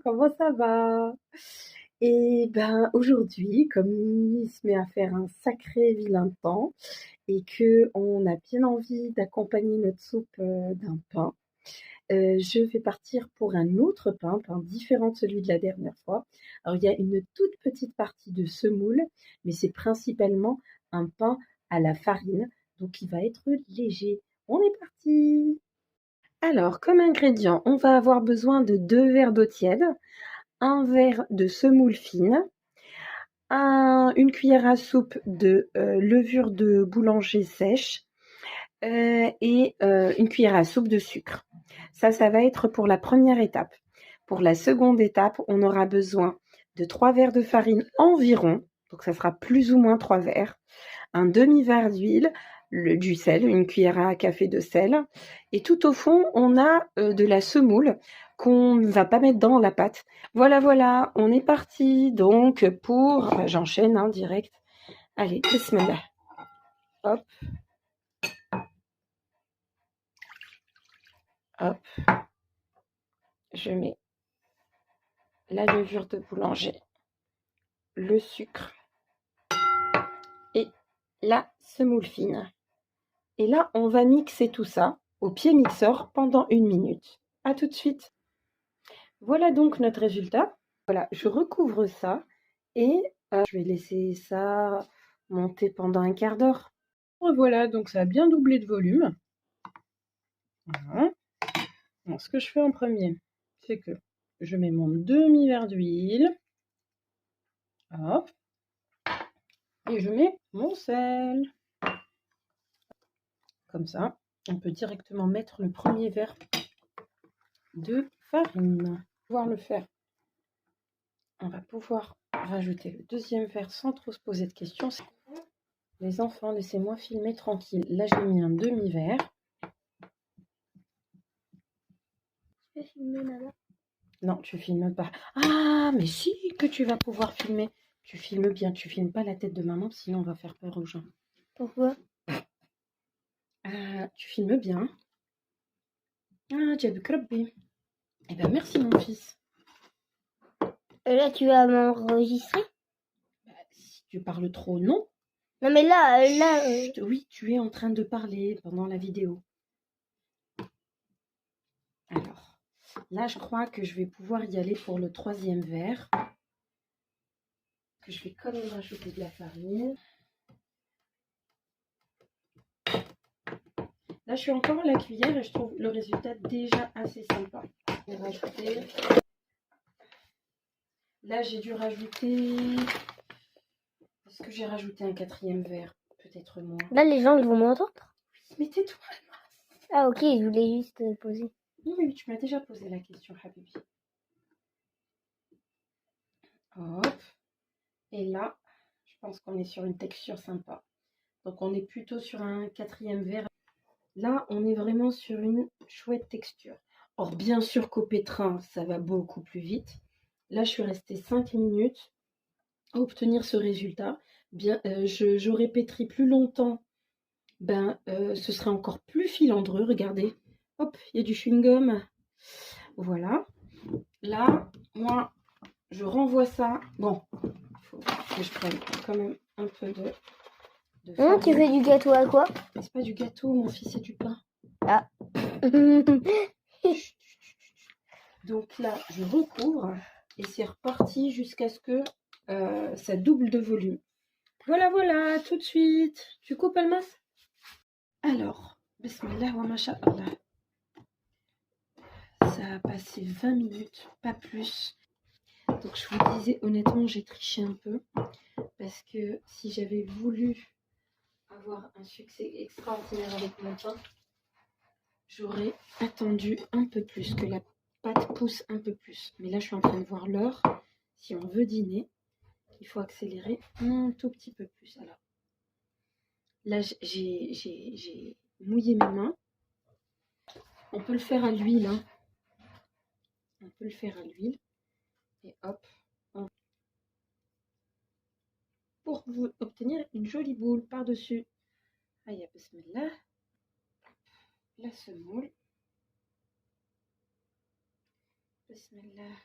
comment ça va? Et ben aujourd'hui, comme il se met à faire un sacré vilain temps et que on a bien envie d'accompagner notre soupe, d'un pain, je vais partir pour un autre pain différent de celui de la dernière fois. Alors il y a une toute petite partie de semoule, mais c'est principalement un pain à la farine, donc il va être léger. On est parti! Alors, comme ingrédient, on va avoir besoin de 2 verres d'eau tiède, un verre de semoule fine, une cuillère à soupe de levure de boulanger sèche et une cuillère à soupe de sucre. Ça va être pour la première étape. Pour la seconde étape, on aura besoin de 3 verres de farine environ, donc ça sera plus ou moins 3 verres, un demi-verre d'huile, du sel, une cuillère à café de sel. Et tout au fond, on a de la semoule qu'on ne va pas mettre dans la pâte. Voilà, on est parti. Donc pour, j'enchaîne direct. Allez, bismillah. Hop. Hop. Je mets la levure de boulanger, le sucre et la semoule fine. Et là, on va mixer tout ça au pied mixeur pendant 1 minute. À tout de suite. Voilà donc notre résultat. Voilà, je recouvre ça et je vais laisser ça monter pendant un quart d'heure. Voilà, donc ça a bien doublé de volume. Voilà. Alors, ce que je fais en premier, c'est que je mets mon demi-verre d'huile. Hop. Et je mets mon sel. Comme ça, on peut directement mettre le premier verre de farine. Pouvoir le faire. On va pouvoir rajouter le deuxième verre sans trop se poser de questions. Les enfants, laissez-moi filmer tranquille. Là, j'ai mis un demi-verre. Tu peux filmer, maman? Non, tu filmes pas. Ah, mais si que tu vas pouvoir filmer. Tu filmes bien, tu filmes pas la tête de maman, sinon on va faire peur aux gens. Pourquoi? Tu filmes bien. Ah, Jabuk Rabbi. Eh ben merci mon fils. Et là, tu vas m'enregistrer? Si tu parles trop, non. Non, mais là, Chut, oui, tu es en train de parler pendant la vidéo. Alors, là, je crois que je vais pouvoir y aller pour le troisième verre. Que je vais quand même rajouter de la farine. Là, je suis encore à la cuillère et je trouve le résultat déjà assez sympa. Je vais rajouter. Là, j'ai dû rajouter. Est-ce que j'ai rajouté un quatrième verre? Peut-être moins. là, les gens, ils vont m'entendre? Oui, mais tais-toi. Ah, ok, je voulais juste poser. Oui, mais tu m'as déjà posé la question, Habibi. Hop. Et là, je pense qu'on est sur une texture sympa. Donc, on est plutôt sur un quatrième verre. Là, on est vraiment sur une chouette texture. Or, bien sûr qu'au pétrin, ça va beaucoup plus vite. Là, je suis restée 5 minutes à obtenir ce résultat. Bien, j'aurais pétri plus longtemps. Ce serait encore plus filandreux. Regardez. Hop, il y a du chewing-gum. Voilà. Là, moi, je renvoie ça. Bon, il faut que je prenne quand même un peu de farine. Tu fais du gâteau à quoi? C'est pas du gâteau, mon fils, c'est du pain. Ah. Donc là, je recouvre et c'est reparti jusqu'à ce que ça double de volume. Voilà, tout de suite. Tu coupes, Almas? Alors, bismillah wa masha'Allah. Ça a passé 20 minutes, pas plus. Donc je vous disais, honnêtement, j'ai triché un peu. Parce que si j'avais voulu avoir un succès extraordinaire avec mon pain, j'aurais attendu un peu plus, que la pâte pousse un peu plus. Mais là, je suis en train de voir l'heure. Si on veut dîner, il faut accélérer un tout petit peu plus. Alors, là, j'ai mouillé mes mains. On peut le faire à l'huile. Hein. On peut le faire à l'huile. Et hop. Pour vous obtenir une jolie boule par-dessus. Aïe, bismillah. La semoule. Bismillah.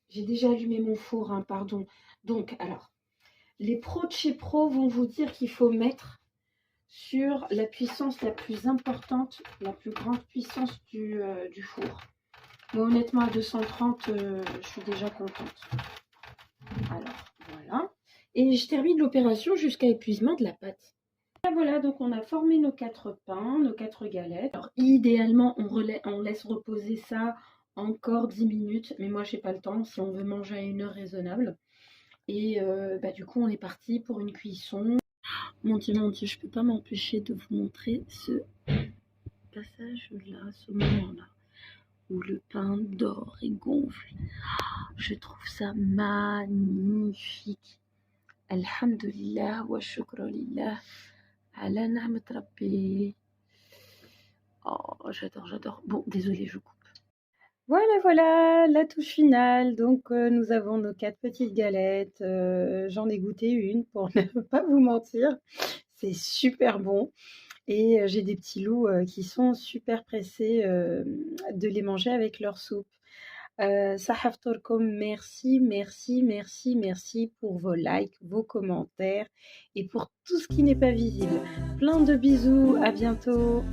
J'ai déjà allumé mon four, hein, pardon. Donc, alors, les pros de chez Pro vont vous dire qu'il faut mettre sur la puissance la plus importante, la plus grande puissance du four. Moi, honnêtement, à 230, je suis déjà contente. Alors, voilà. Et je termine l'opération jusqu'à épuisement de la pâte. Voilà, donc on a formé nos 4 pains, nos 4 galettes. Alors, idéalement, on laisse reposer ça encore 10 minutes, mais moi, j'ai pas le temps si on veut manger à une heure raisonnable. Et du coup, on est parti pour une cuisson. Mon Dieu, je peux pas m'empêcher de vous montrer ce passage-là, ce moment-là, où le pain dort et gonfle. Je trouve ça magnifique. Alhamdulillah wa shukra lillah ala na'mat rabbi. Oh, j'adore. Bon, désolée, je coupe. Voilà, la touche finale. Donc, nous avons nos 4 petites galettes. J'en ai goûté une pour ne pas vous mentir. C'est super bon. Et j'ai des petits loups qui sont super pressés de les manger avec leur soupe. Sahaf Torkom, merci pour vos likes, vos commentaires et pour tout ce qui n'est pas visible. Plein de bisous, à bientôt.